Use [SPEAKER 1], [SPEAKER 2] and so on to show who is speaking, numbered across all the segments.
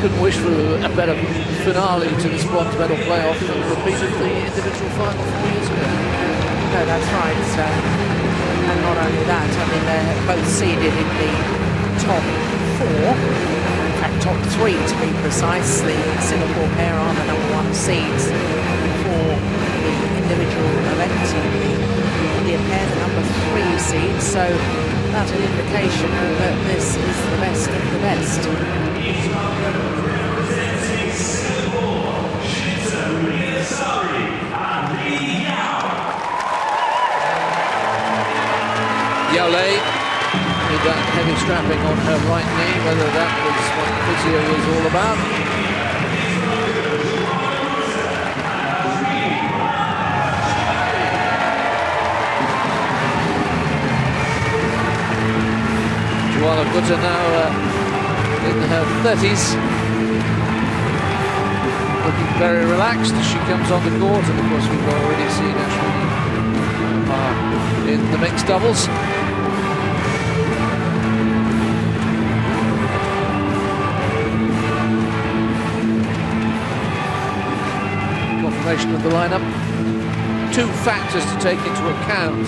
[SPEAKER 1] couldn't wish for a better finale to this bronze medal playoff than a repeat of the individual final 4 years ago.
[SPEAKER 2] No, that's right. And not only that, I mean, they're both seeded in the top 4, in fact top 3 to be precise. The Singapore pair are the #1 seeds for the individual event, and the Indian pair the #3 seed, so that's an indication that this is the best of the best.
[SPEAKER 1] Yao Lei with that heavy strapping on her right knee, whether that was what the physio was all about. Joala Gutta now in her 30s, looking very relaxed as she comes on the court, and of course we've already seen Ashwini in the mixed doubles. Confirmation of the lineup. 2 factors to take into account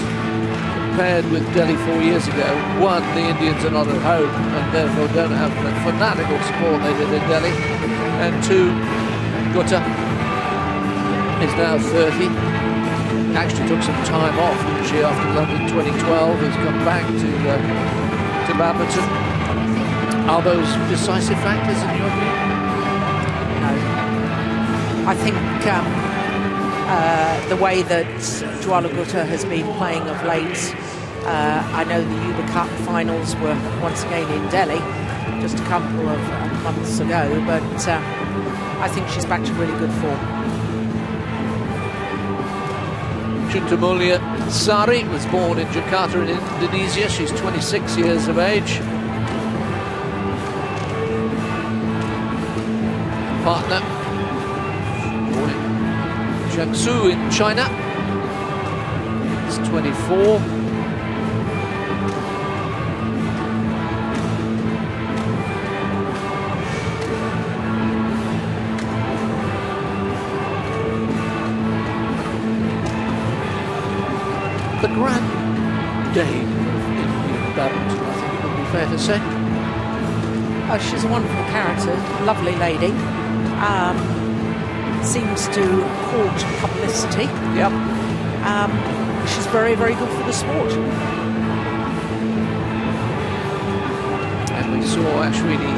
[SPEAKER 1] compared with Delhi 4 years ago. 1, the Indians are not at home and therefore don't have the fanatical support they did in Delhi. And 2, Gutta is now 30. Actually took some time off, didn't she, after London 2012, has come back to Badminton. Are those decisive factors in your view?
[SPEAKER 2] No. I think the way that Joala Gutta has been playing of late, I know the Yuba Cup finals were once again in Delhi just a couple of months ago, but I think she's back to really good form.
[SPEAKER 1] Chintamulya Sari was born in Jakarta in Indonesia. She's 26 years of age. Partner born in Jiangsu in China. He's 24. The grand dame in Badminton, I think it would be fair to say.
[SPEAKER 2] She's a wonderful character, lovely lady. Seems to court publicity.
[SPEAKER 1] Yep.
[SPEAKER 2] She's very, very good for the sport.
[SPEAKER 1] And we saw Ashwini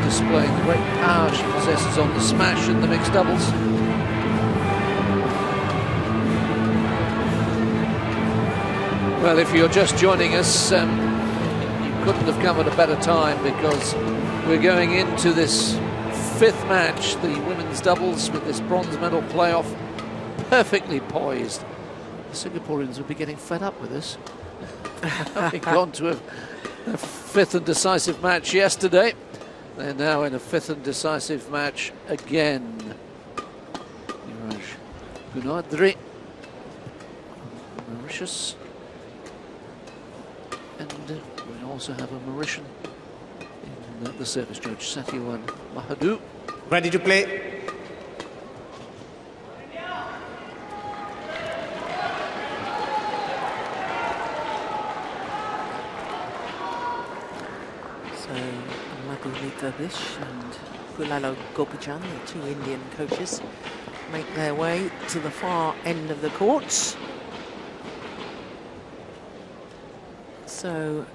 [SPEAKER 1] displaying the great power she possesses on the smash in the mixed doubles. Well, if you're just joining us, you couldn't have come at a better time, because we're going into this 5th match, the women's doubles, with this bronze medal playoff perfectly poised. The Singaporeans would be getting fed up with this. Having gone to a 5th and decisive match yesterday, they're now in a 5th and decisive match again. Gunadri, Mauritius. And we also have a Mauritian in the service judge, Satyawan Mahadu.
[SPEAKER 3] Ready to play.
[SPEAKER 2] So Madhumita Vish and Gulalo Gopajan, the 2 Indian coaches, make their way to the far end of the courts. So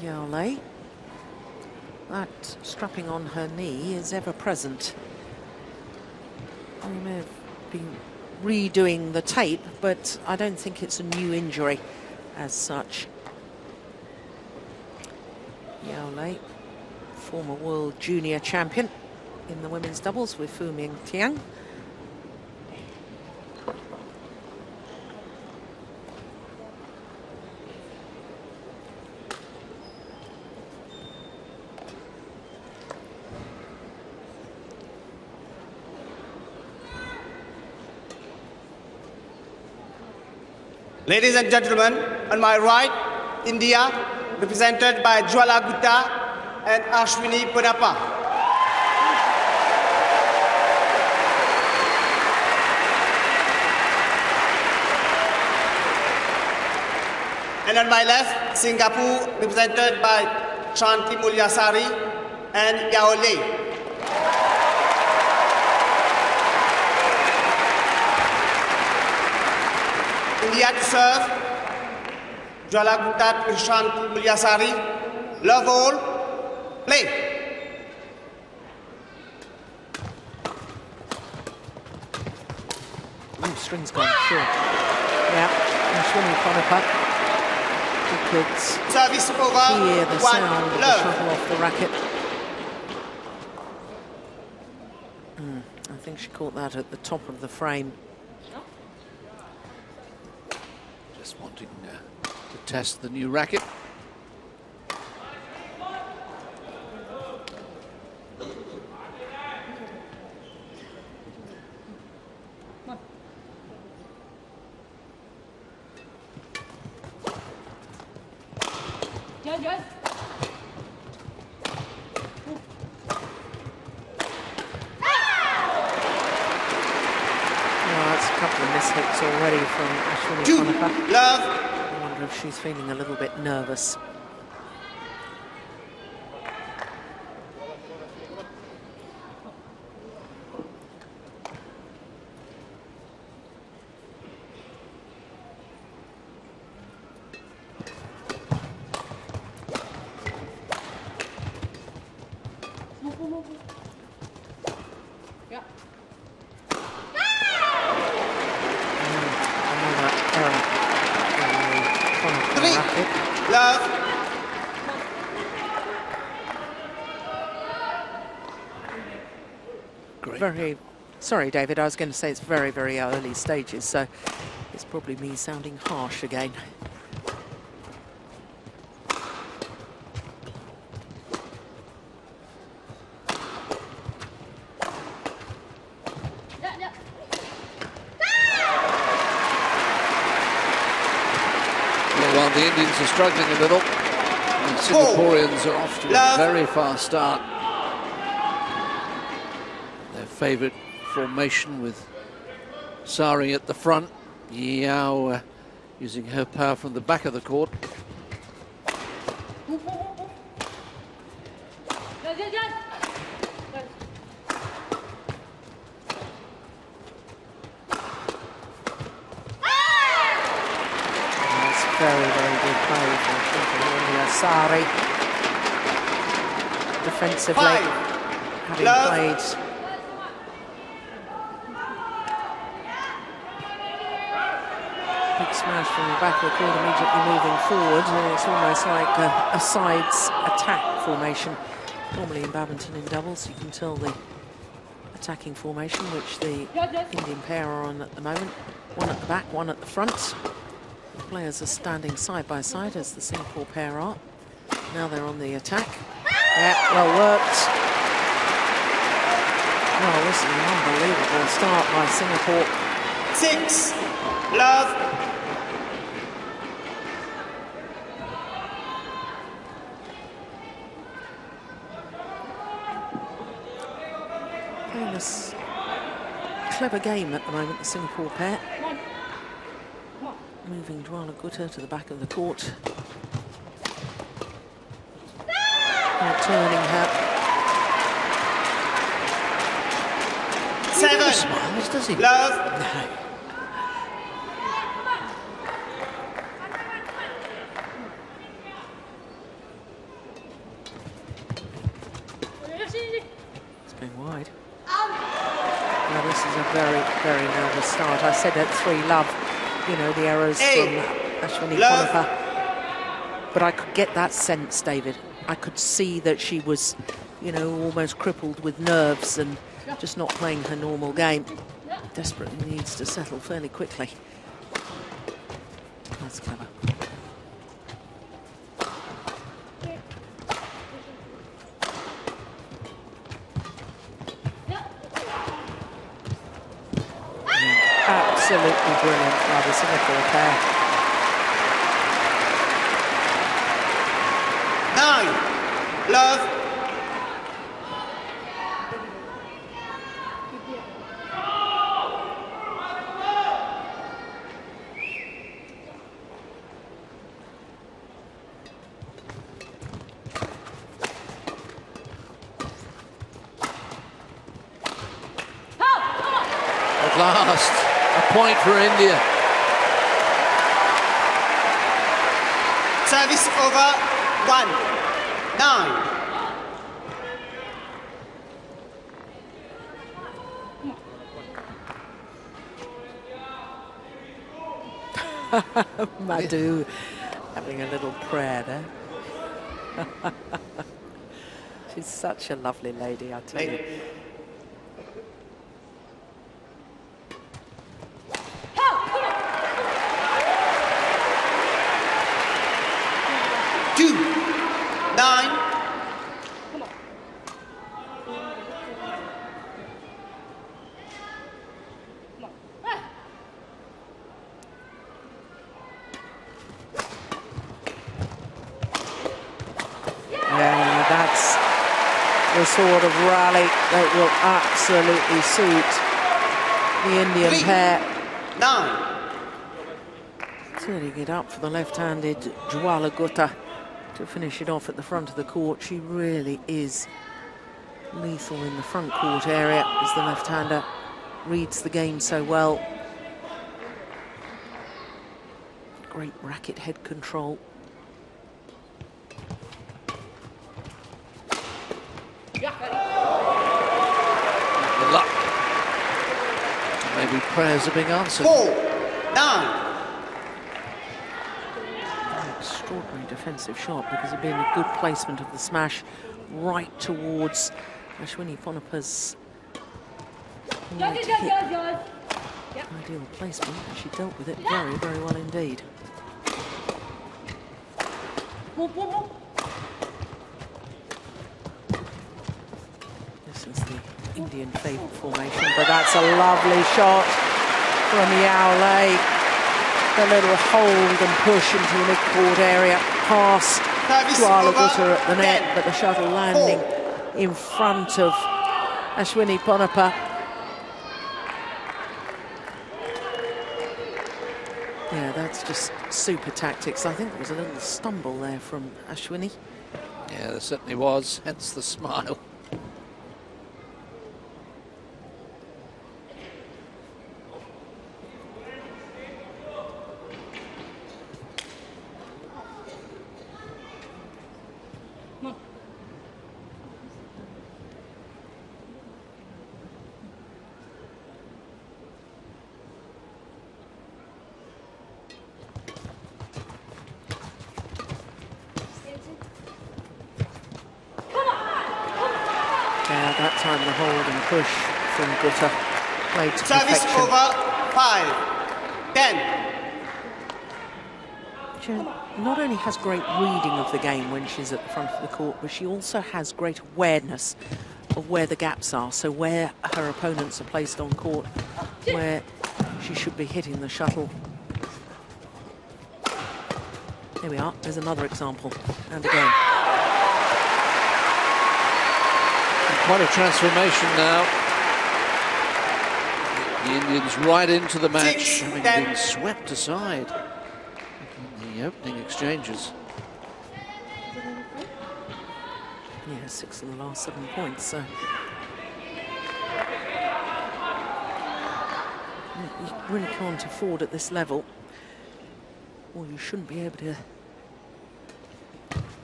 [SPEAKER 2] Yao Lei, that strapping on her knee is ever present. We may have been redoing the tape, but I don't think it's a new injury as such. Yao Lei, former world junior champion in the women's doubles with Fu Ming Tiang.
[SPEAKER 3] Ladies and gentlemen, on my right, India, represented by Joala Gutta and Ashwini Podappa. And on my left, Singapore, represented by Shanti Mulyasari and Yao Lei. India to serve. Jwala Gupta to Shanti Mulyasari. Love all. Play.
[SPEAKER 2] String's gone short. Yeah, Ashwini Conacher. You could
[SPEAKER 3] Service over.
[SPEAKER 2] hear the sound of the shuttle off the racket. I think she caught that at the top of the frame.
[SPEAKER 1] Just wanting to test the new racket.
[SPEAKER 2] Hits already from Ashwini Conacher.
[SPEAKER 3] Love.
[SPEAKER 2] I wonder if she's feeling a little bit nervous. Sorry, David, I was going to say it's very, very early stages, so it's probably me sounding harsh again.
[SPEAKER 1] Well, the Indians are struggling a little. The Singaporeans are off to a very fast start. Their favourite formation with Sari at the front, Yao using her power from the back of the court.
[SPEAKER 2] That's very, very good play from Sari. Defensively, having played smash from the back of the court, immediately moving forward, and it's almost like a sides attack formation. Normally in badminton in doubles, you can tell the attacking formation, which the Indian pair are on at the moment. One at the back, one at the front. The players are standing side by side, as the Singapore pair are. Now they're on the attack. Yeah, well worked. Well, this is an unbelievable start by Singapore.
[SPEAKER 3] 6, love.
[SPEAKER 2] Playing this clever game at the moment, the Singapore pair. Moving Jwala Gupta to the back of the court. Not turning her.
[SPEAKER 3] 7,
[SPEAKER 1] He smiles, does he?
[SPEAKER 3] love.
[SPEAKER 2] No. It's going wide. Now this is a very, very nervous start. I said at 3 love, you know, the errors from Ashwini Conacher. But I could get that sense, David. I could see that she was, you know, almost crippled with nerves and just not playing her normal game. Desperately needs to settle fairly quickly. That's clever. Absolutely brilliant by the Singapore pair.
[SPEAKER 3] 9, love.
[SPEAKER 1] last, a point for India.
[SPEAKER 3] Service over 1-9.
[SPEAKER 2] Madhu having a little prayer there. She's such a lovely lady, I tell you.
[SPEAKER 3] 2-9.
[SPEAKER 2] Yeah, that's the sort of rally that will absolutely suit the Indian pair.
[SPEAKER 3] 9.
[SPEAKER 2] Turning it up for the left-handed Jwala Gutta to finish it off at the front of the court. She really is lethal in the front court area as the left-hander reads the game so well. Great racket head control.
[SPEAKER 1] The luck. Maybe prayers are being answered.
[SPEAKER 3] 4-9.
[SPEAKER 2] Extraordinary defensive shot because of being a good placement of the smash right towards Ashwini Ponapa's ideal placement, and she dealt with it very, very well indeed. This is the Indian favourite formation, but that's a lovely shot from Yao Lei. The little hold and push into the mid-court area, past Jwala Gutta at the net, but the shuttle landing in front of Ashwini Ponapa. Yeah, that's just super tactics. I think there was a little stumble there from Ashwini.
[SPEAKER 1] Yeah, there certainly was, hence the smile.
[SPEAKER 2] That time the hold and push from Gutta played to
[SPEAKER 3] Service
[SPEAKER 2] perfection.
[SPEAKER 3] over 5-10.
[SPEAKER 2] She not only has great reading of the game when she's at the front of the court, but she also has great awareness of where the gaps are, so where her opponents are placed on court, where she should be hitting the shuttle. Here we are, there's another example, and again.
[SPEAKER 1] Quite a transformation now. The Indians right into the match, having been swept aside in the opening exchanges.
[SPEAKER 2] Yeah, 6 of the last 7 points, so you really can't afford at this level, or you shouldn't be able to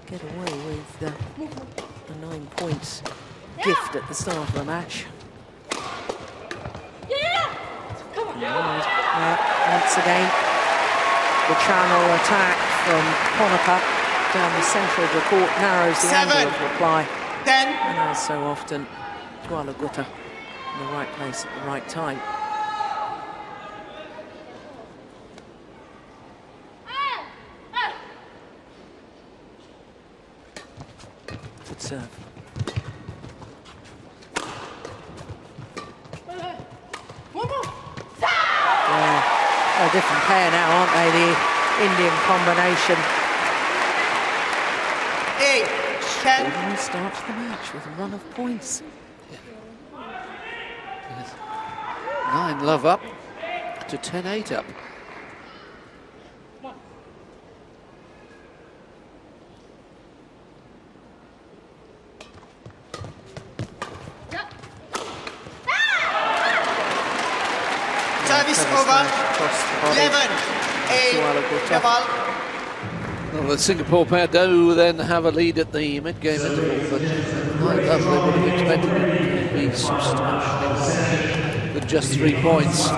[SPEAKER 2] get away with the 9 points gift at the start of the match. Yeah, once again, the channel attack from Ponapa down the centre of the court narrows the angle of reply.
[SPEAKER 3] 10.
[SPEAKER 2] And as so often, Jwala Gutta in the right place at the right time. Good serve. A different pair now, aren't they? The Indian combination.
[SPEAKER 3] 8-10.
[SPEAKER 2] Ordinary start to the match with a run of points.
[SPEAKER 1] Yes. 9-love up to 10-8 up.
[SPEAKER 3] Service
[SPEAKER 2] Clever
[SPEAKER 3] over.
[SPEAKER 2] smash across the body.
[SPEAKER 3] 11-8 Naval.
[SPEAKER 1] Well, the Singapore pair do then have a lead at the mid-game interval, but like that, they would have expected it to be substantially more than just 3 points.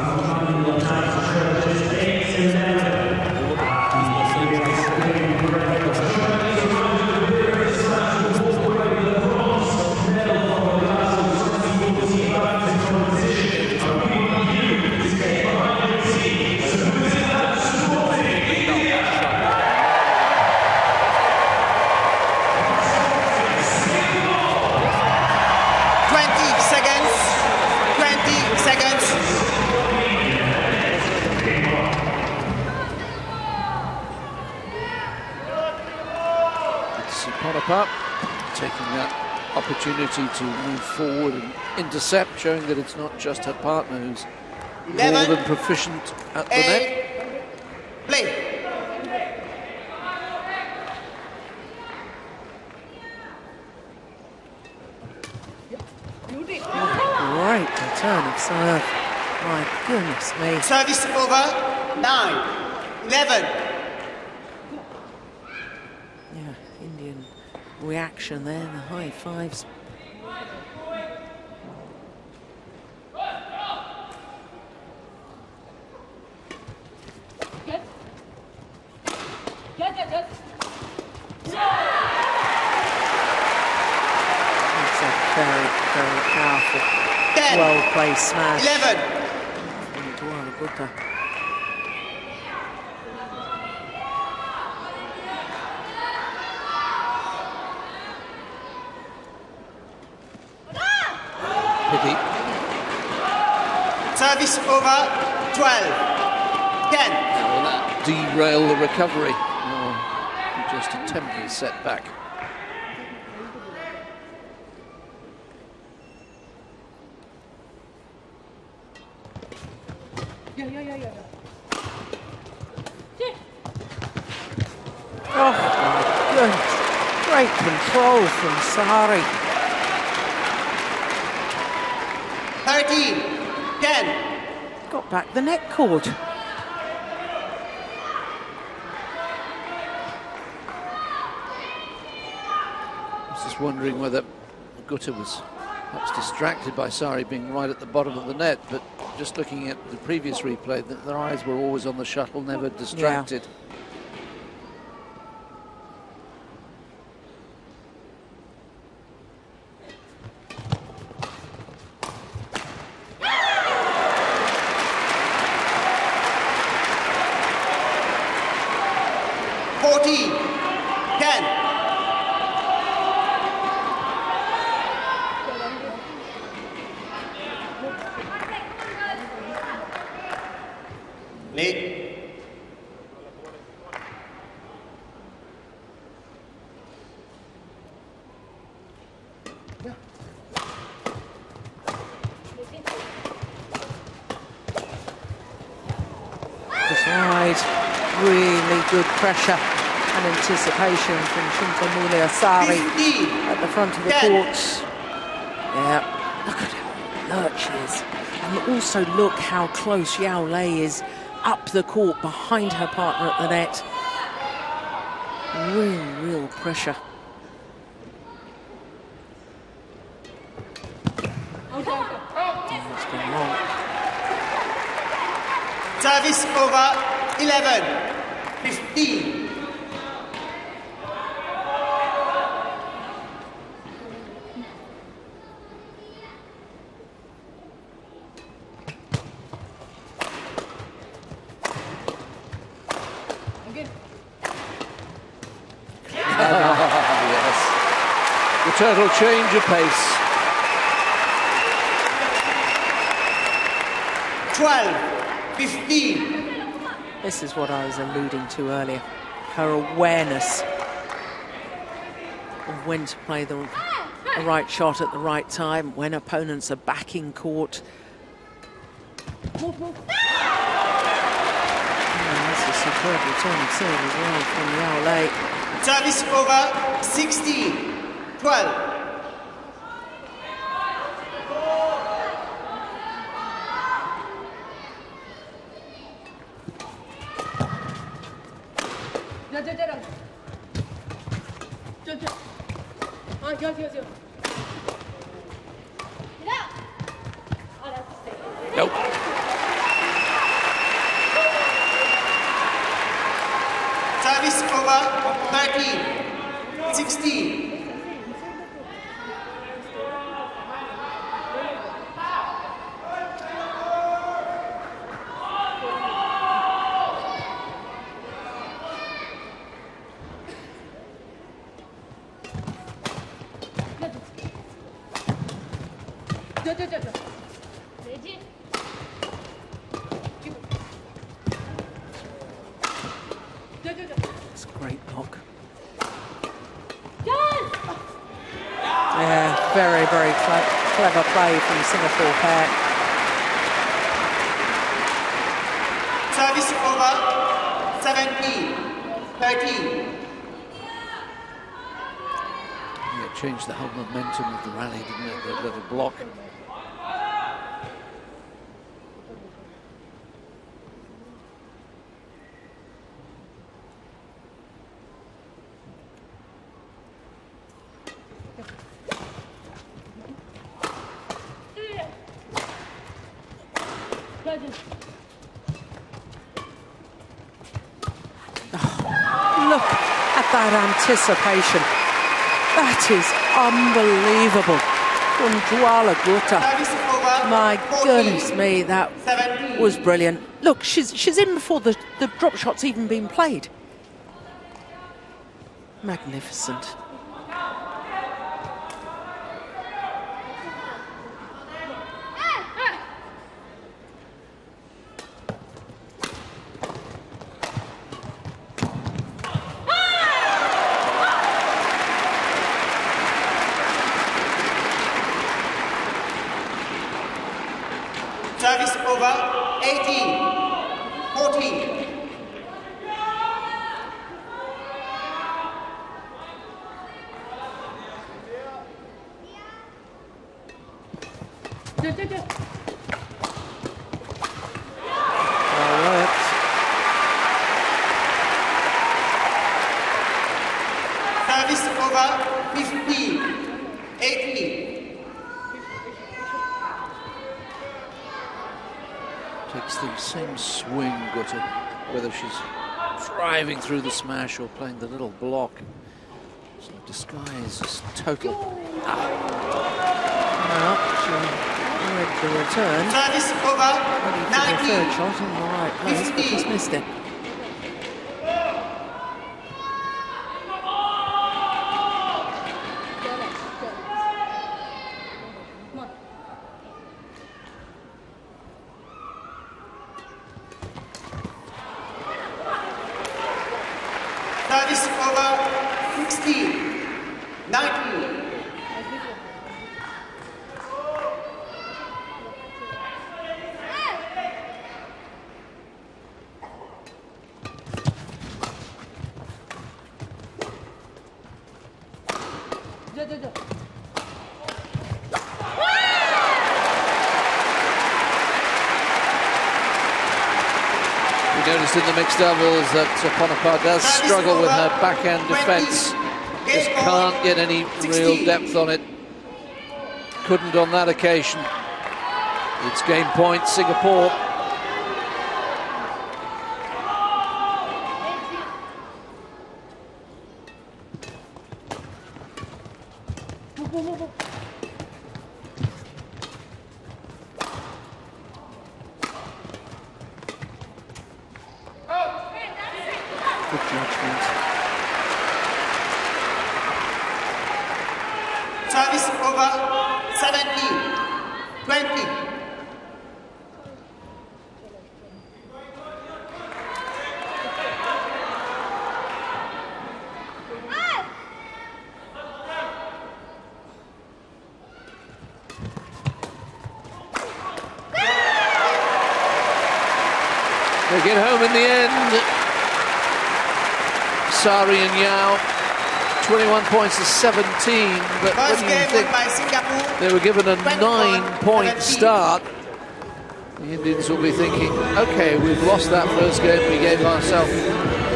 [SPEAKER 1] Up, taking that opportunity to move forward and intercept, showing that it's not just her partner who's more than proficient at the net.
[SPEAKER 3] Play.
[SPEAKER 2] Great return of serve. My goodness me.
[SPEAKER 3] Service over. 9-11.
[SPEAKER 2] Reaction there, the high fives. It's a very, very powerful, well-placed smash.
[SPEAKER 3] 11. Service over. 12-10.
[SPEAKER 1] Will that derail the recovery? Or just a temporary setback?
[SPEAKER 2] Oh my goodness. Great control from Sari.
[SPEAKER 3] 13-10.
[SPEAKER 2] Got back the net cord.
[SPEAKER 1] I was just wondering whether Gutta was perhaps distracted by Sari being right at the bottom of the net, but just looking at the previous replay, their eyes were always on the shuttle, never distracted.
[SPEAKER 2] Yeah. Really good pressure and anticipation from Chintamulia Sari at the front of the courts. Yeah, look at how alert she is. And also look how close Yao Lei is up the court behind her partner at the net. Real pressure. It's been long.
[SPEAKER 3] Service over. 11-15.
[SPEAKER 1] Yes. The total change of pace.
[SPEAKER 3] 12-15.
[SPEAKER 2] This is what I was alluding to earlier. Her awareness of when to play the right shot at the right time, when opponents are back in court. That's a superb return of serve as well from Yao Lei.
[SPEAKER 3] Service over. 16-12.
[SPEAKER 1] Nope.
[SPEAKER 3] Service over 13-16.
[SPEAKER 2] It's a great block. Yeah, very, very clever play from the Singapore pair.
[SPEAKER 3] Service over 17-13.
[SPEAKER 1] Yeah, it changed the whole momentum of the rally, didn't it? That little block.
[SPEAKER 2] Look at that anticipation. That is unbelievable. Undwala Gutta.
[SPEAKER 3] Service over
[SPEAKER 2] My
[SPEAKER 3] 14,
[SPEAKER 2] goodness me, that
[SPEAKER 3] 17.
[SPEAKER 2] was brilliant. Look, she's in before the drop shot's even been played. Magnificent.
[SPEAKER 3] Service over 18-14.
[SPEAKER 2] All right.
[SPEAKER 3] Service over 15-18.
[SPEAKER 1] Takes the same swing, Gutta, whether she's driving through the smash or playing the little block. So disguise is total.
[SPEAKER 2] Now, with the return.
[SPEAKER 3] Service over
[SPEAKER 2] Ready for the third shot in the right place, but just missed it.
[SPEAKER 3] Service over 16-19.
[SPEAKER 1] We noticed in the mixed doubles that Ponapar does struggle with her backhand defence. Just can't get any real depth on it. Couldn't on that occasion. It's game point, Singapore.
[SPEAKER 2] Good judgment.
[SPEAKER 3] Service over 17-20.
[SPEAKER 1] They get home in the end. Sari and Yao, 21 points to 17, but
[SPEAKER 3] First
[SPEAKER 1] when you
[SPEAKER 3] game
[SPEAKER 1] think
[SPEAKER 3] won by Singapore.
[SPEAKER 1] they were given a
[SPEAKER 3] 21,
[SPEAKER 1] 9-point
[SPEAKER 3] 17.
[SPEAKER 1] start, the Indians will be thinking, okay, we've lost that first game, we gave ourselves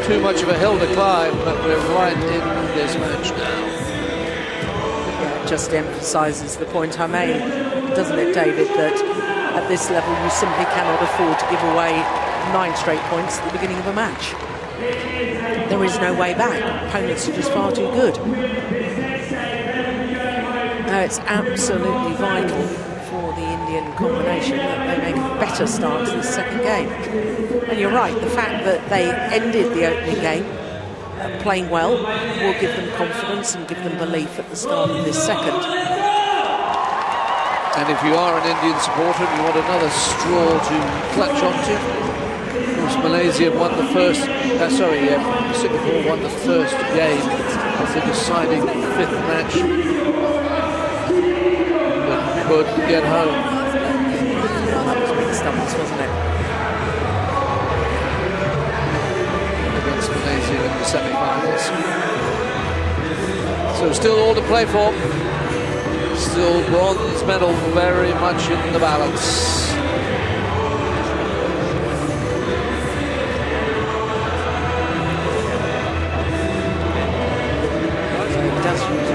[SPEAKER 1] too much of a hill to climb, but we're right in this match now.
[SPEAKER 2] Yeah, it just emphasises the point I made, doesn't it, David, that at this level, you simply cannot afford to give away 9 straight points at the beginning of a match. There is no way back. Opponents are just far too good. It's absolutely vital for the Indian combination that they make a better start to this second game. And you're right, the fact that they ended the opening game playing well will give them confidence and give them belief at the start of this second.
[SPEAKER 1] And if you are an Indian supporter and you want another straw to clutch onto, of course Malaysia won the first, Singapore won the first game of the deciding 5th match, but could get home.
[SPEAKER 2] Well, that was big stumbles, wasn't it?
[SPEAKER 1] Against Malaysia in the semi-finals. So still all to play for. Still bronze medal very much in the balance.
[SPEAKER 2] It does use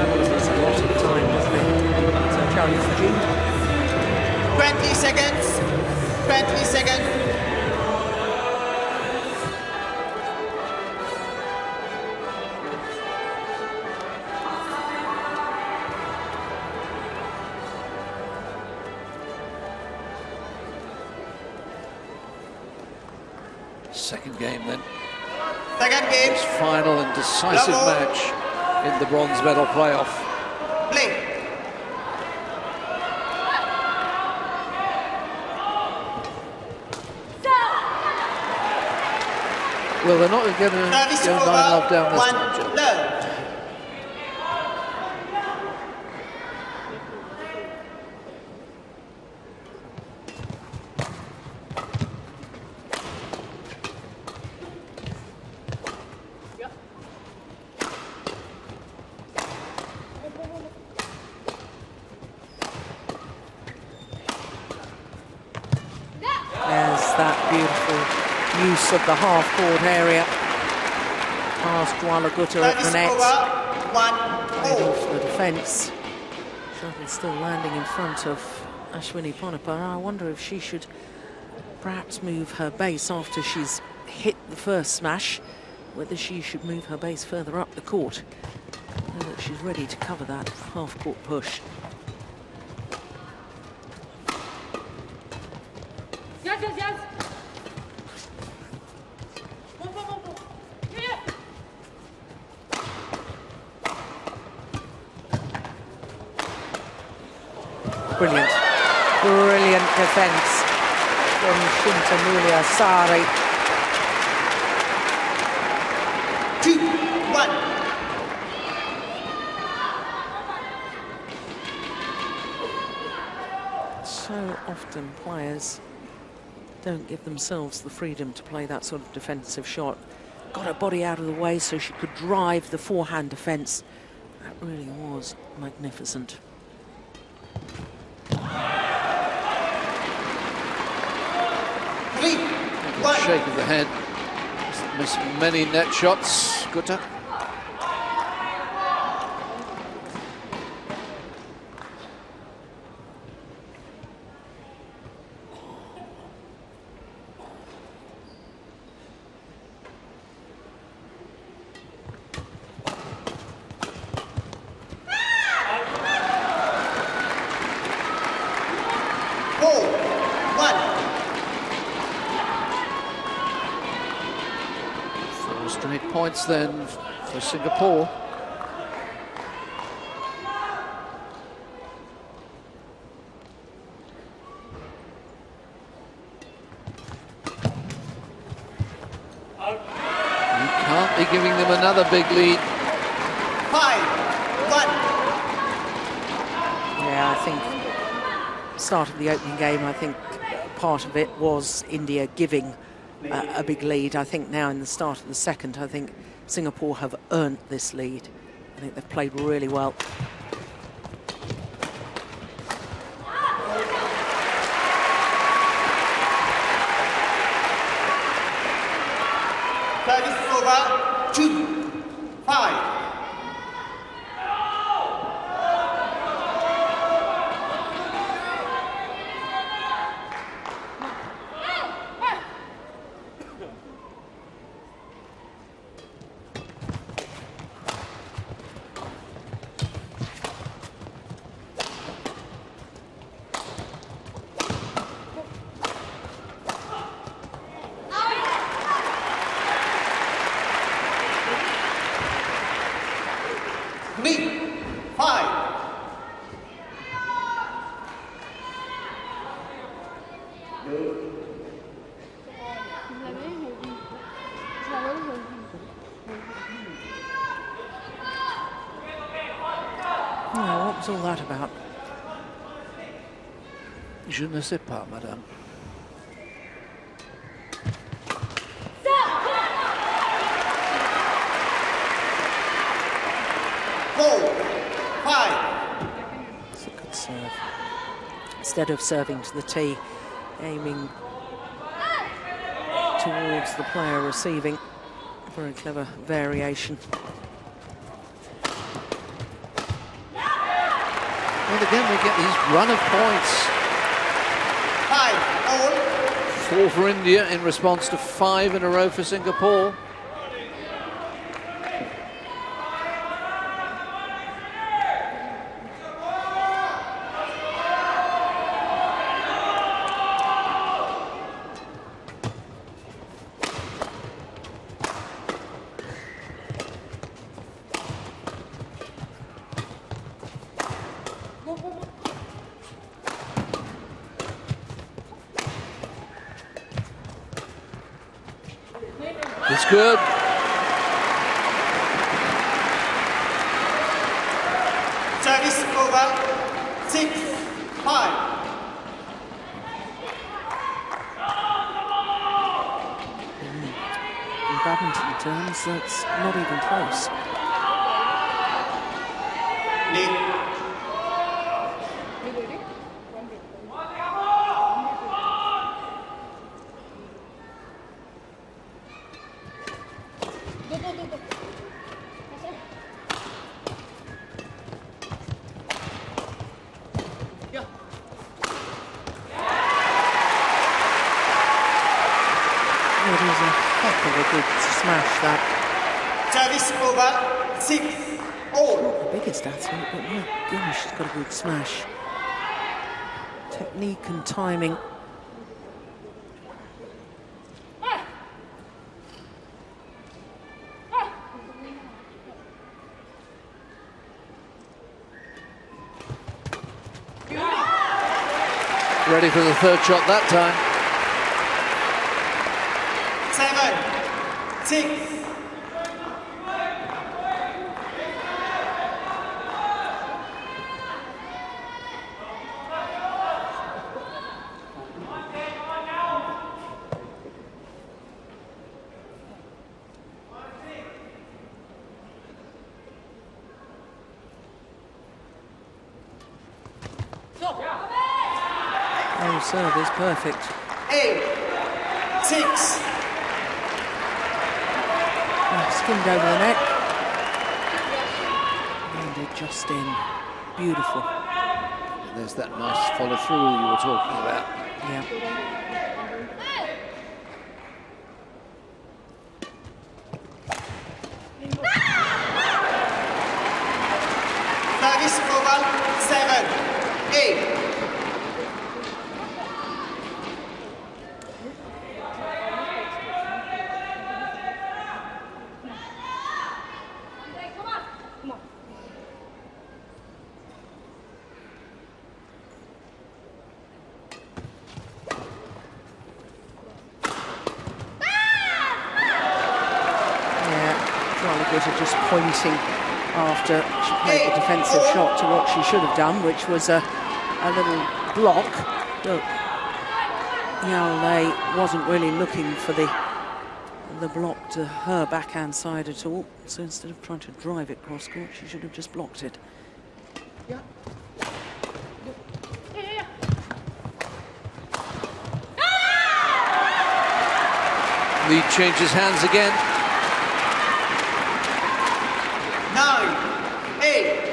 [SPEAKER 2] a lot of time, doesn't it? So challenge for June.
[SPEAKER 3] 20 seconds. 20 seconds.
[SPEAKER 1] Second game then.
[SPEAKER 3] Second game.
[SPEAKER 1] This final and decisive match in the bronze medal playoff.
[SPEAKER 3] Play.
[SPEAKER 1] Well, they're not going to go 9-love down this time, Joe.
[SPEAKER 3] Love.
[SPEAKER 2] Use of the half-court area. Past Dwala Gutta at the net. Right off the defence. Shuttle still landing in front of Ashwini Ponapar. I wonder if she should perhaps move her base after she's hit the first smash, whether she should move her base further up the court. So that she's ready to cover that half-court push.
[SPEAKER 4] Yes, yes, yes.
[SPEAKER 2] Brilliant. Brilliant defence from Shinta Muliasari.
[SPEAKER 3] 2-1.
[SPEAKER 2] So often players don't give themselves the freedom to play that sort of defensive shot. Got her body out of the way so she could drive the forehand defence. That really was magnificent.
[SPEAKER 1] Shake of the head. Missed many net shots, Gutta. Points then for Singapore. You can't be giving them another big lead.
[SPEAKER 3] 5-1.
[SPEAKER 2] Yeah, I think start of the opening game, I think part of it was India giving a big lead. I think now in the start of the second, I think Singapore have earned this lead. I think they've played really well.
[SPEAKER 3] Service over. 2-5.
[SPEAKER 2] Oh, what was all that about?
[SPEAKER 1] Je ne sais pas, madame.
[SPEAKER 2] It's a good serve. Instead of serving to the tee, aiming towards the player receiving. Very clever variation.
[SPEAKER 1] And again, we get these run of points. 4 for India in response to 5 in a row for Singapore. It's good.
[SPEAKER 3] Service over 6-5.
[SPEAKER 2] In badminton terms, that's not even close. It is a heck of a good smash, that.
[SPEAKER 3] Service over 6-all.
[SPEAKER 2] Not the biggest athlete, but my gosh, she's got a good smash. Technique and timing.
[SPEAKER 1] Ready for the third shot that time.
[SPEAKER 3] 7-6.
[SPEAKER 2] Oh, serve is perfect.
[SPEAKER 3] 8-6.
[SPEAKER 2] Skimmed over the neck. Landed just in. Beautiful.
[SPEAKER 1] There's that nice follow through you were talking about.
[SPEAKER 2] Yeah.
[SPEAKER 3] Service over 7-8.
[SPEAKER 2] Just pointing after she played the defensive shot to what she should have done, which was a little block. Look, Yao Lei wasn't really looking for the block to her backhand side at all. So instead of trying to drive it cross court, she should have just blocked it.
[SPEAKER 1] Lead changes hands again.
[SPEAKER 3] 9-8.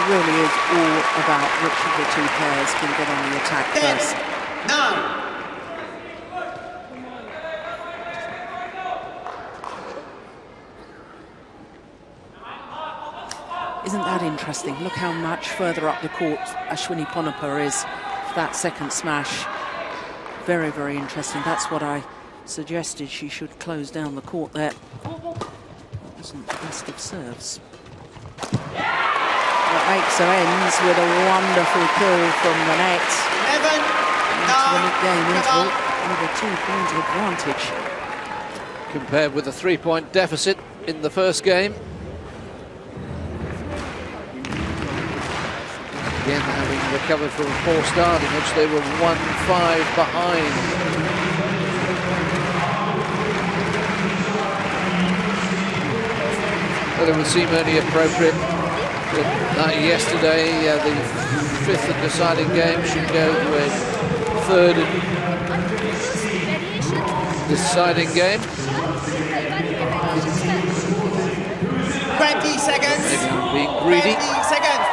[SPEAKER 2] really is all about which of the two pairs can get on the attack
[SPEAKER 3] 10,
[SPEAKER 2] first.
[SPEAKER 3] 9.
[SPEAKER 2] Isn't that interesting? Look how much further up the court Ashwini Ponappa is for that second smash. Very, very interesting. That's what I suggested. She should close down the court there. That wasn't the best of serves. That makes her ends with a wonderful kill from the net.
[SPEAKER 3] 11,
[SPEAKER 2] Into the
[SPEAKER 3] 9,
[SPEAKER 2] mid-game interval
[SPEAKER 3] come
[SPEAKER 2] with a 2-point advantage.
[SPEAKER 1] Compared with a 3-point deficit in the first game. Again, having recovered from a poor start in which they were 1-5 behind. But it would seem only appropriate that yesterday, the fifth and deciding game should go to a third and deciding game.
[SPEAKER 3] 20 seconds.
[SPEAKER 1] Maybe I'm being greedy.
[SPEAKER 3] 20 seconds.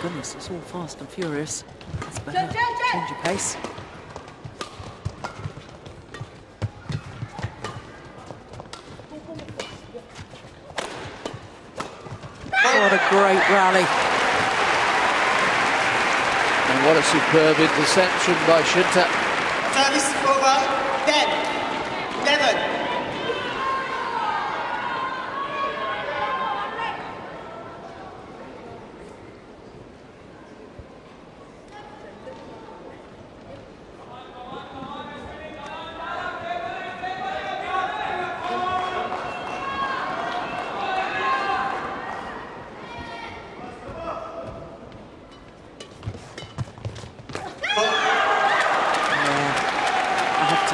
[SPEAKER 2] Goodness, it's all fast and furious. That's better. Change your pace. What a great rally.
[SPEAKER 1] And what a superb interception by Shinta.
[SPEAKER 3] Service over. 10, 11.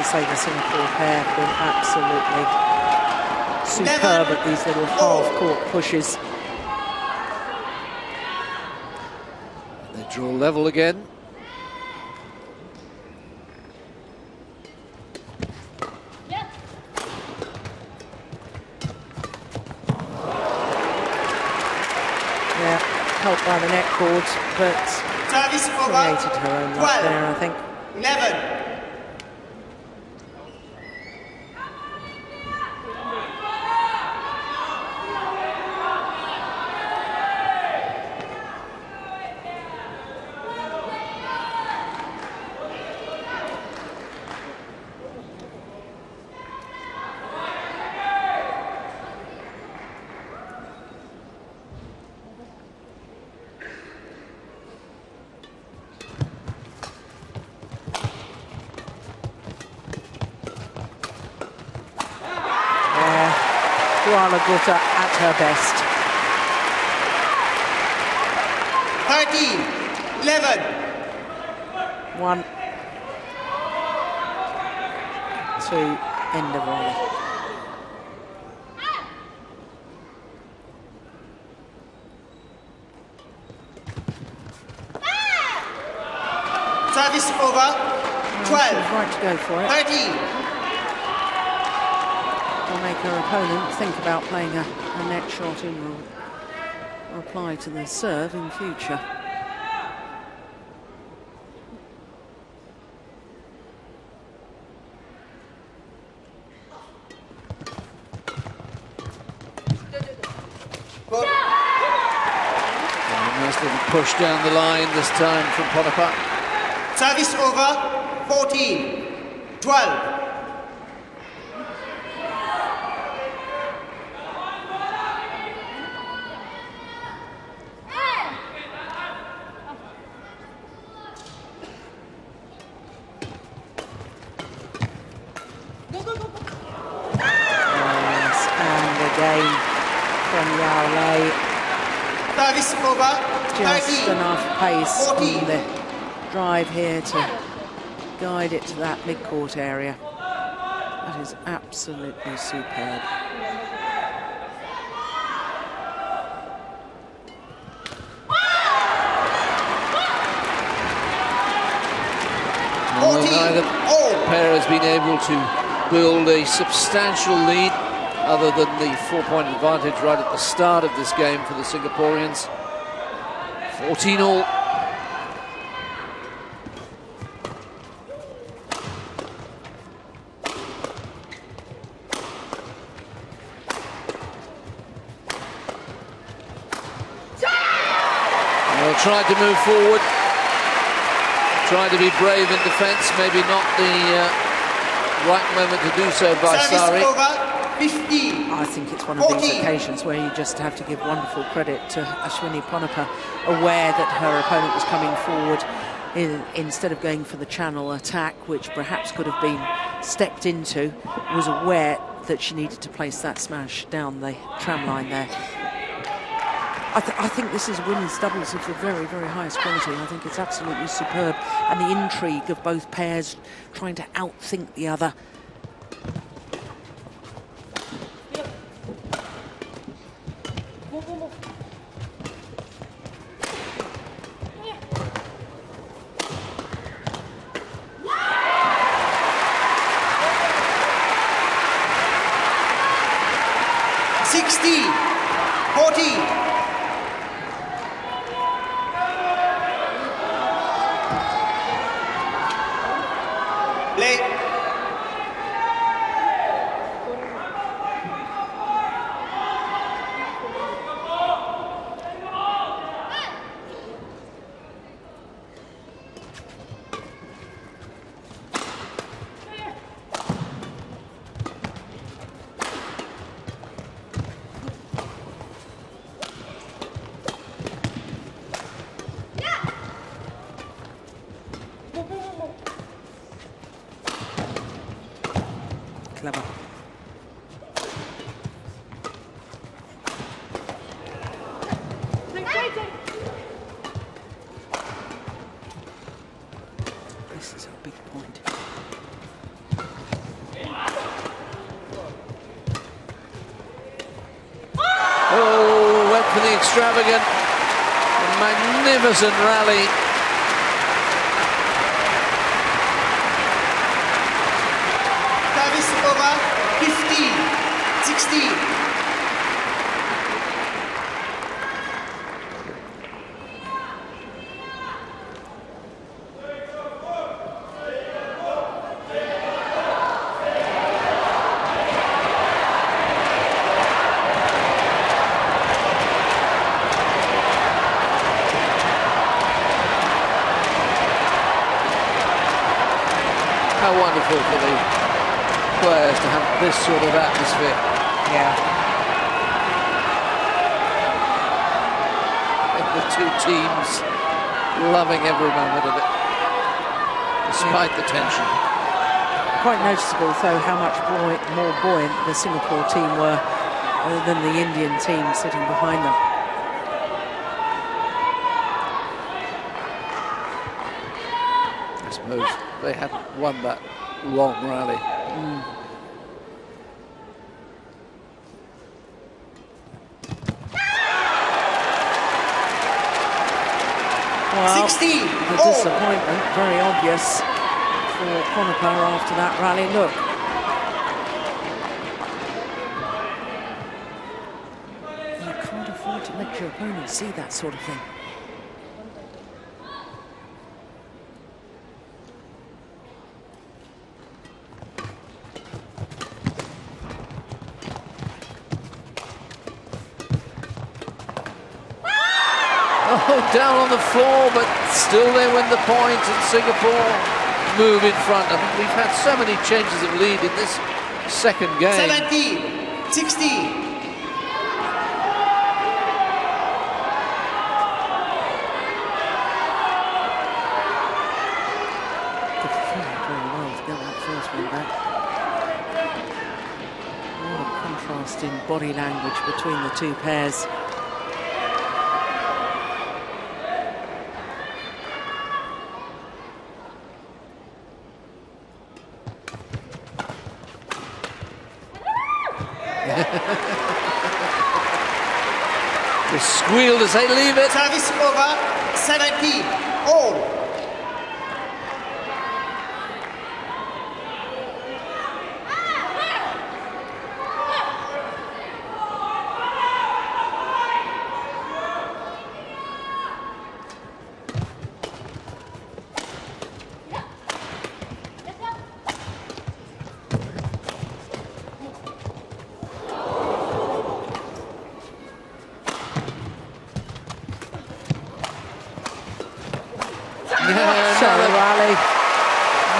[SPEAKER 2] Say the Singapore pair have been absolutely superb at these little half-court pushes.
[SPEAKER 1] They draw level again.
[SPEAKER 2] Yeah, helped by the net cord, but
[SPEAKER 3] Service
[SPEAKER 2] created her own luck there, I think.
[SPEAKER 3] 11.
[SPEAKER 2] Gutta at her best.
[SPEAKER 3] 13, 11.
[SPEAKER 2] 1, 2, end of rally.
[SPEAKER 3] Service over. 12.
[SPEAKER 2] Right to go for it.
[SPEAKER 3] 13.
[SPEAKER 2] Will make her opponent think about playing a net shot in reply to the serve in future.
[SPEAKER 1] Nice little push down the line this time from Ponappa.
[SPEAKER 3] Service over. 14, 12.
[SPEAKER 2] from Yao Lei.
[SPEAKER 3] Service over.
[SPEAKER 2] Just
[SPEAKER 3] 30.
[SPEAKER 2] enough pace
[SPEAKER 3] 40.
[SPEAKER 2] on the drive here to guide it to that mid-court area. That is absolutely superb.
[SPEAKER 1] Well, neither pair has been able to build a substantial lead other than the 4-point advantage right at the start of this game for the Singaporeans. 14-all. They'll try to move forward. Trying to be brave in defence, maybe not the right moment to do so by Sari.
[SPEAKER 2] I think it's one of these occasions where you just have to give wonderful credit to Ashwini Ponappa, aware that her opponent was coming forward instead of going for the channel attack, which perhaps could have been stepped into, was aware that she needed to place that smash down the tram line there. I think this is women's doubles of the very, very highest quality. I think it's absolutely superb. And the intrigue of both pairs trying to outthink the other. Clever. This is a big point.
[SPEAKER 1] Oh, went for the extravagant, magnificent rally.
[SPEAKER 3] Over 15, 16.
[SPEAKER 1] How wonderful for the players to have this sort of atmosphere.
[SPEAKER 2] Yeah.
[SPEAKER 1] And the two teams loving every moment of it, despite the tension.
[SPEAKER 2] Quite noticeable, though, how much more buoyant the Singapore team were than the Indian team sitting behind them.
[SPEAKER 1] I suppose they hadn't won that long rally.
[SPEAKER 2] Well,
[SPEAKER 3] 16.
[SPEAKER 2] The disappointment, very obvious for Ponappa after that rally. Look. You can't afford to let your opponent see that sort of thing.
[SPEAKER 1] Oh, down on the floor, but still they win the point, and Singapore move in front. I mean, we've had so many changes of lead in this second game.
[SPEAKER 3] 17, 16.
[SPEAKER 2] Very well to get that first one back. What a contrast in body language between the two pairs.
[SPEAKER 1] They squealed as they leave it.
[SPEAKER 3] Service over, 17 all.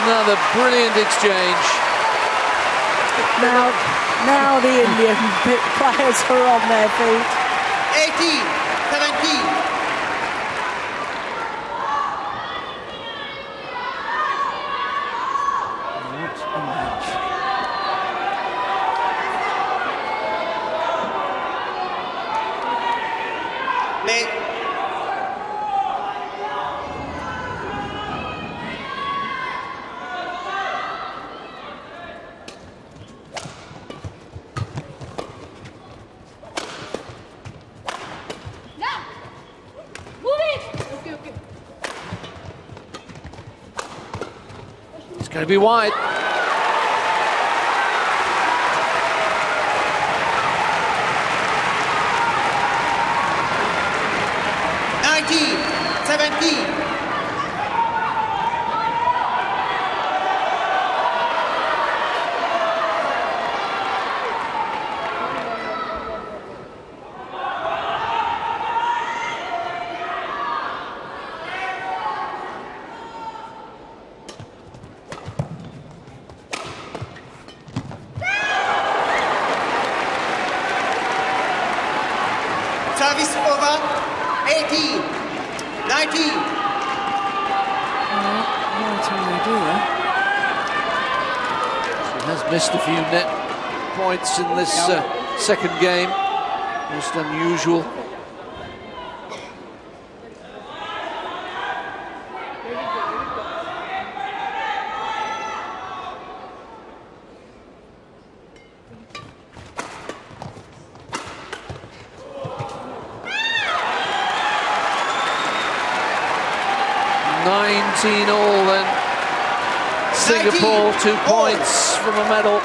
[SPEAKER 1] Another brilliant exchange.
[SPEAKER 2] Now the Indian players are on their feet.
[SPEAKER 3] 18, 17.
[SPEAKER 2] What a match.
[SPEAKER 3] Play.
[SPEAKER 1] It's going to be wide.
[SPEAKER 3] Service over, 18, 19.
[SPEAKER 2] What idea.
[SPEAKER 1] She has missed a few net points in this second game. Most unusual. All then. Singapore 2 points from a medal.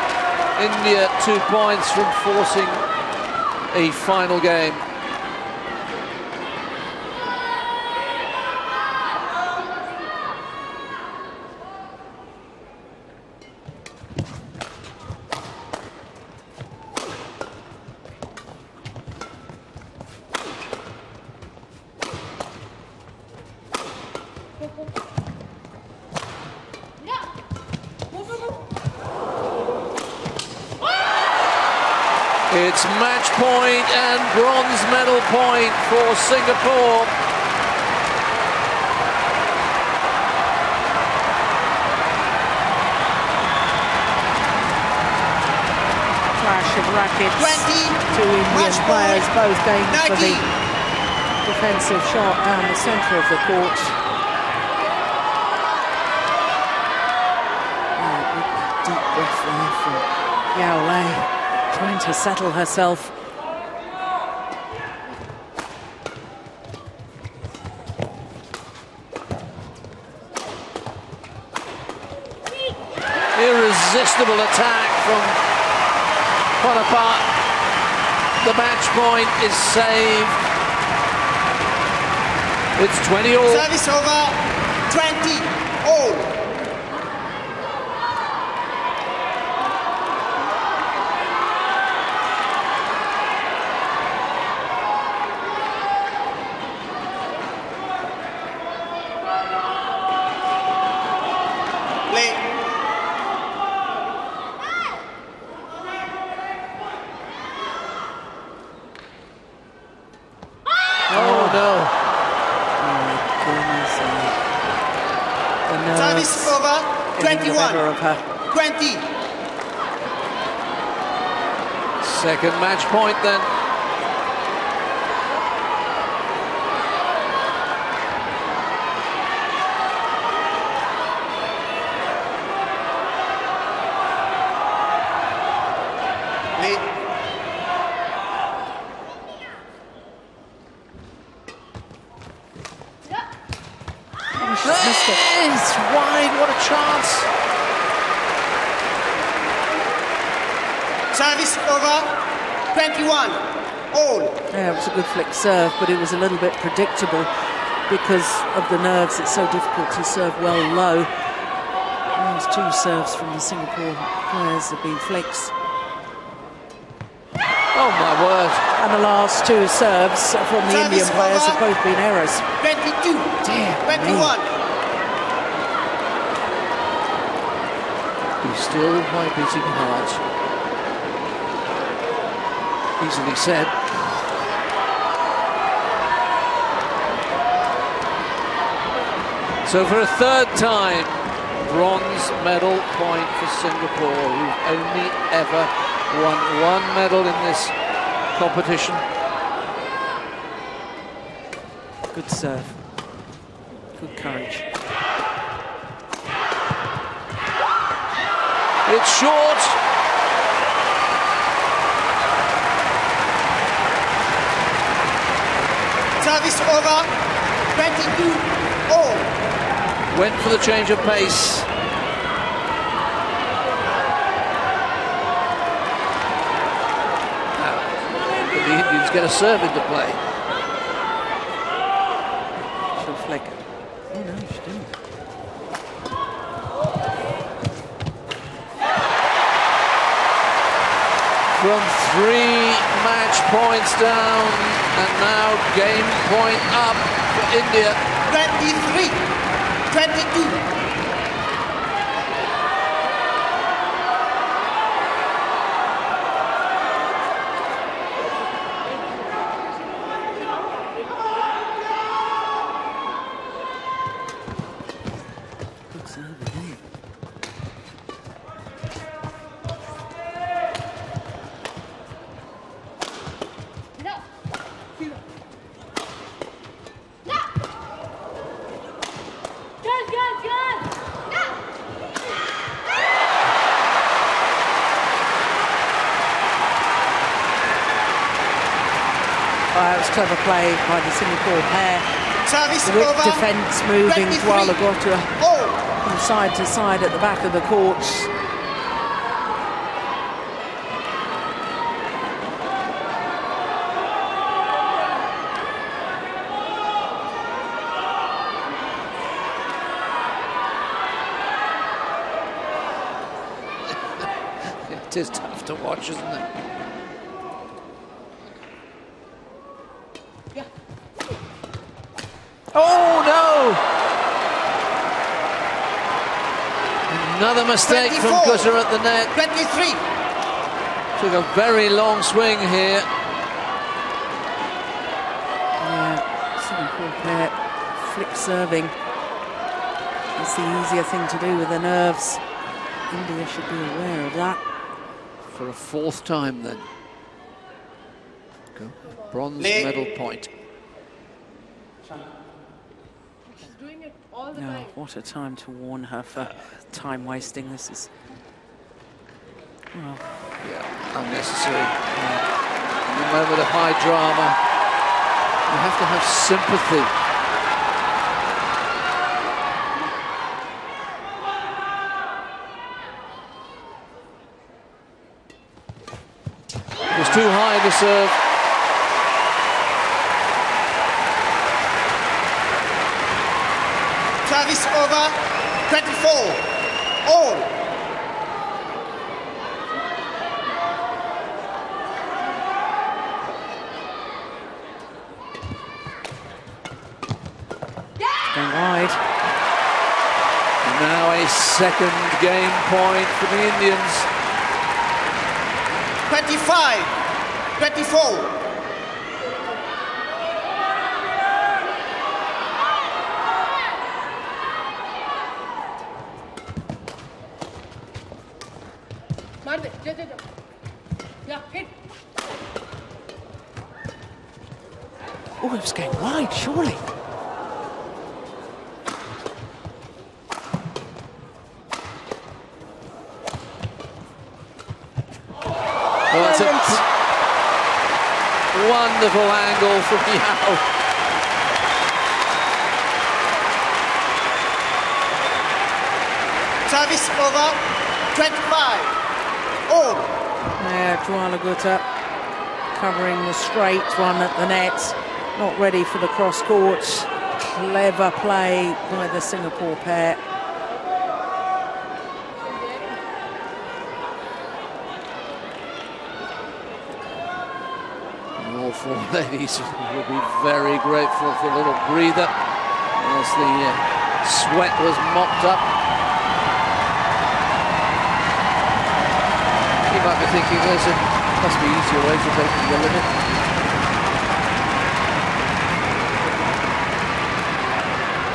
[SPEAKER 1] India 2 points from forcing a final game. It's match point and bronze medal point for Singapore.
[SPEAKER 2] Clash of rackets.
[SPEAKER 3] 20.
[SPEAKER 2] Two Indian players both going
[SPEAKER 3] 19.
[SPEAKER 2] for the defensive shot down the centre of the court. Deep breath there from Yao Lei, trying to settle herself.
[SPEAKER 1] Irresistible attack from Bonaparte. The match point is saved. It's 20 all.
[SPEAKER 3] Service over, 20 all. Service over, 21, 20.
[SPEAKER 1] Second match point then.
[SPEAKER 2] It's wide, what a chance.
[SPEAKER 3] Service over, 21, all.
[SPEAKER 2] Yeah, it was a good flick serve, but it was a little bit predictable because of the nerves. It's so difficult to serve well low. Those two serves from the Singapore players have been flicks.
[SPEAKER 1] Oh my word.
[SPEAKER 2] And the last two serves from the Indian players have both been errors.
[SPEAKER 3] 22,
[SPEAKER 2] Dear
[SPEAKER 3] 21.
[SPEAKER 1] He's still my beating heart. Easily said. So for a third time, bronze medal point for Singapore, who've only ever won one medal in this competition.
[SPEAKER 2] Good serve. Good courage.
[SPEAKER 1] It's short.
[SPEAKER 3] Service over, 22, all.
[SPEAKER 1] Went for the change of pace. Now, the Indians get a serve into play.
[SPEAKER 2] She'll flick. Oh no, she didn't.
[SPEAKER 1] From 3 match points down, and now game point up for India.
[SPEAKER 3] 23, 22.
[SPEAKER 2] Good serve again. It was clever play by the Singapore pair.
[SPEAKER 3] Service
[SPEAKER 2] With
[SPEAKER 3] over,
[SPEAKER 2] defence moving,
[SPEAKER 3] 23,
[SPEAKER 2] Tualagota
[SPEAKER 3] all.
[SPEAKER 2] from side to side at the back of the court.
[SPEAKER 1] It is tough to watch, isn't it? Oh no! Another mistake
[SPEAKER 3] 24,
[SPEAKER 1] from Gutter at the net.
[SPEAKER 3] 23.
[SPEAKER 1] Took a very long swing here.
[SPEAKER 2] Yeah, Singapore pair flick serving. It's the easier thing to do with the nerves. India should be aware of that.
[SPEAKER 1] For a 4th time then. Go. Bronze
[SPEAKER 3] Lay.
[SPEAKER 1] medal point.
[SPEAKER 2] No, what a time to warn her for time wasting. This is, well,
[SPEAKER 1] Yeah, unnecessary. In a moment of high drama, you have to have sympathy. It was too high to serve.
[SPEAKER 3] Service over, 24, all.
[SPEAKER 2] going wide.
[SPEAKER 1] And now a second game point for the Indians.
[SPEAKER 3] 25, 24.
[SPEAKER 2] Oh, it was going wide, surely.
[SPEAKER 1] Well, that's a wonderful angle from Yao.
[SPEAKER 3] Service over, 25. All.
[SPEAKER 2] Yeah, Jualaguta covering the straight one at the net. Not ready for the cross court. Clever play by the Singapore pair.
[SPEAKER 1] All four ladies will be very grateful for a little breather as the sweat was mopped up. You might be thinking there must be easier ways of taking the limit.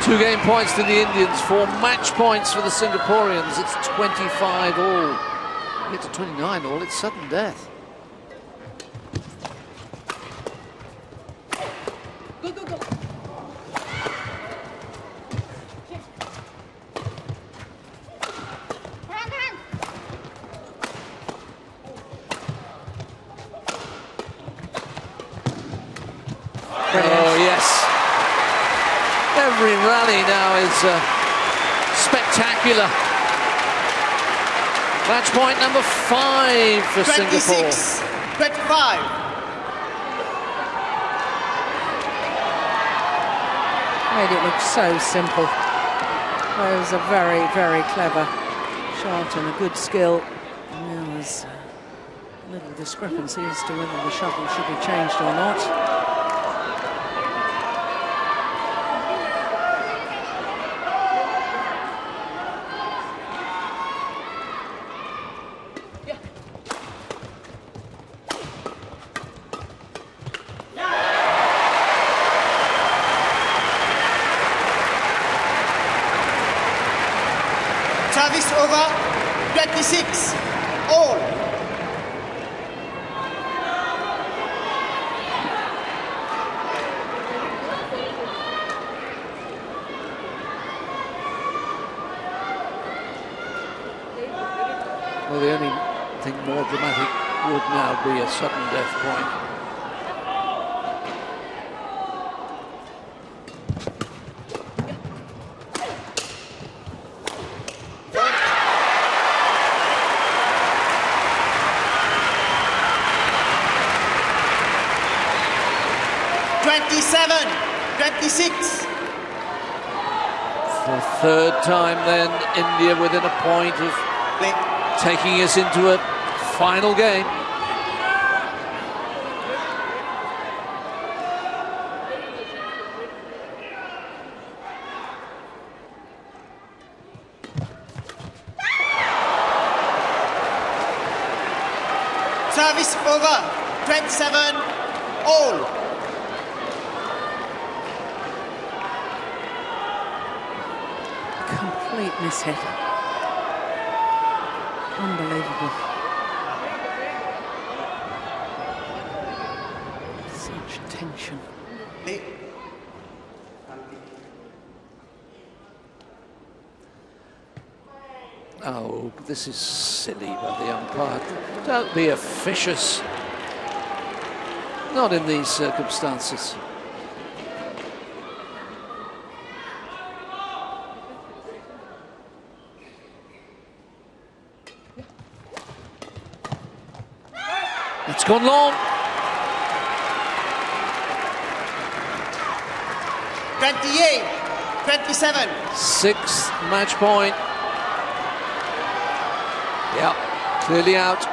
[SPEAKER 1] Two-game points to the Indians, 4 match points for the Singaporeans. It's 25 all. Get to 29 all, it's sudden death. Oh, yes. Every rally now is spectacular. Match point number 5 for
[SPEAKER 3] 26,
[SPEAKER 1] Singapore.
[SPEAKER 3] 25.
[SPEAKER 2] Made it look so simple. It was a very, very clever shot and a good skill. And there was a little discrepancy as to whether the shuttle should be changed or not.
[SPEAKER 3] Service over, 26. All.
[SPEAKER 1] Well, the only thing more dramatic would now be a sudden death point. For the third time then, India within a point of taking us into a final game.
[SPEAKER 3] Service over, 27 all.
[SPEAKER 2] Complete mishit. Unbelievable. Such tension.
[SPEAKER 1] Oh, this is silly by the umpire. Don't be officious. Not in these circumstances. It's gone long.
[SPEAKER 3] 28, 27.
[SPEAKER 1] 6th match point. Yeah, clearly out.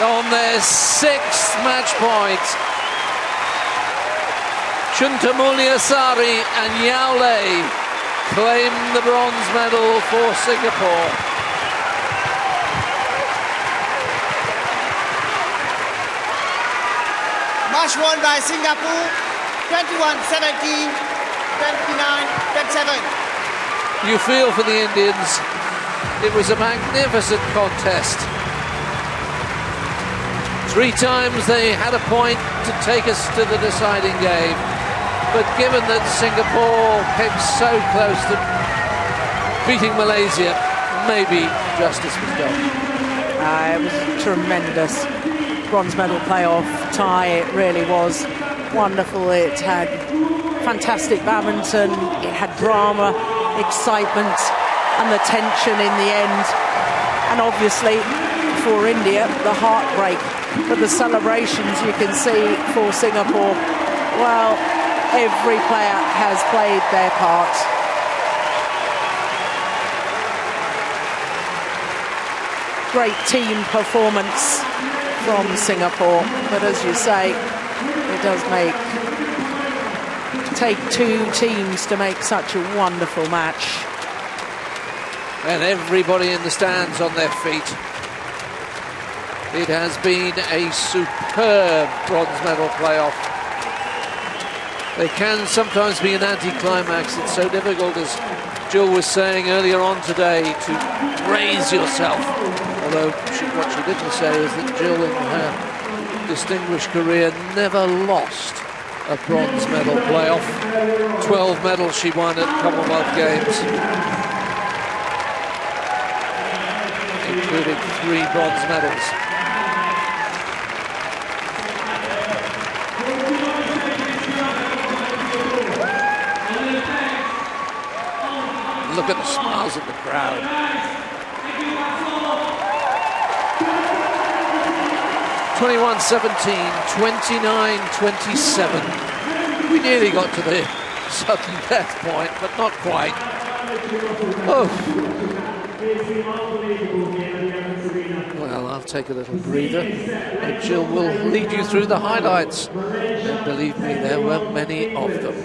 [SPEAKER 1] on their 6th match point. Chuntamulia-Sari and Yao Lei claim the bronze medal for Singapore.
[SPEAKER 3] Match won by Singapore, 21-17, 29-27.
[SPEAKER 1] You feel for the Indians. It was a magnificent contest. 3 times they had a point to take us to the deciding game. But given that Singapore came so close to beating Malaysia, maybe justice was done.
[SPEAKER 2] It was a tremendous bronze medal playoff tie. It really was wonderful. It had fantastic badminton, it had drama, excitement, and the tension in the end. And obviously, for India, the heartbreak. But the celebrations you can see for Singapore, well, every player has played their part. Great team performance from Singapore, but as you say, it does take 2 teams to make such a wonderful match.
[SPEAKER 1] And everybody in the stands on their feet. It has been a superb bronze medal playoff. They can sometimes be an anticlimax. It's so difficult, as Jill was saying earlier on today, to raise yourself. Although what she didn't say is that Jill, in her distinguished career, never lost a bronze medal playoff. 12 medals she won at Commonwealth Games, including 3 bronze medals. Look at the smiles of the crowd. (21-17), 29-27. We nearly got to the sudden death point, but not quite. Oh. Well, I'll take a little breather, and Jill will lead you through the highlights. And believe me, there were many of them.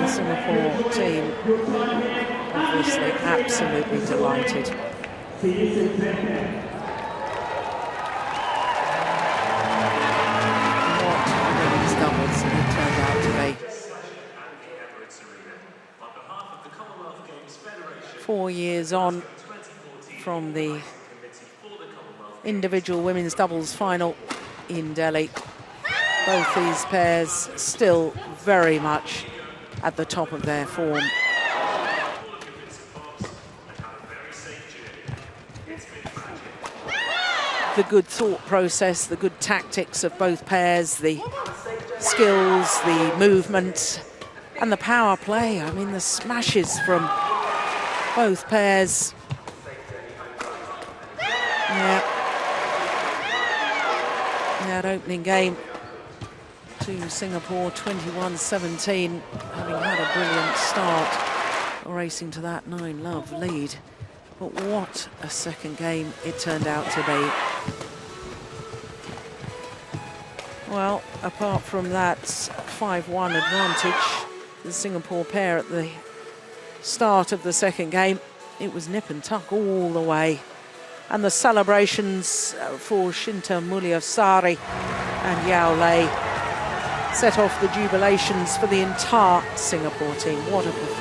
[SPEAKER 2] The Singapore team obviously absolutely delighted. What women's doubles it turned out to be. 4 years on from the individual women's doubles final in Delhi. Both these pairs still very much at the top of their form. The good thought process, the good tactics of both pairs, the skills, the movement, and the power play. I mean, the smashes from both pairs. Yeah. That opening game to Singapore, 21-17, having had a brilliant start, racing to that 9-love lead. But what a second game it turned out to be. Well, apart from that 5-1 advantage, the Singapore pair at the start of the second game, it was nip and tuck all the way. And the celebrations for Chuntamulia-Sari and Yao Lei set off the jubilations for the entire Singapore team. What a performance.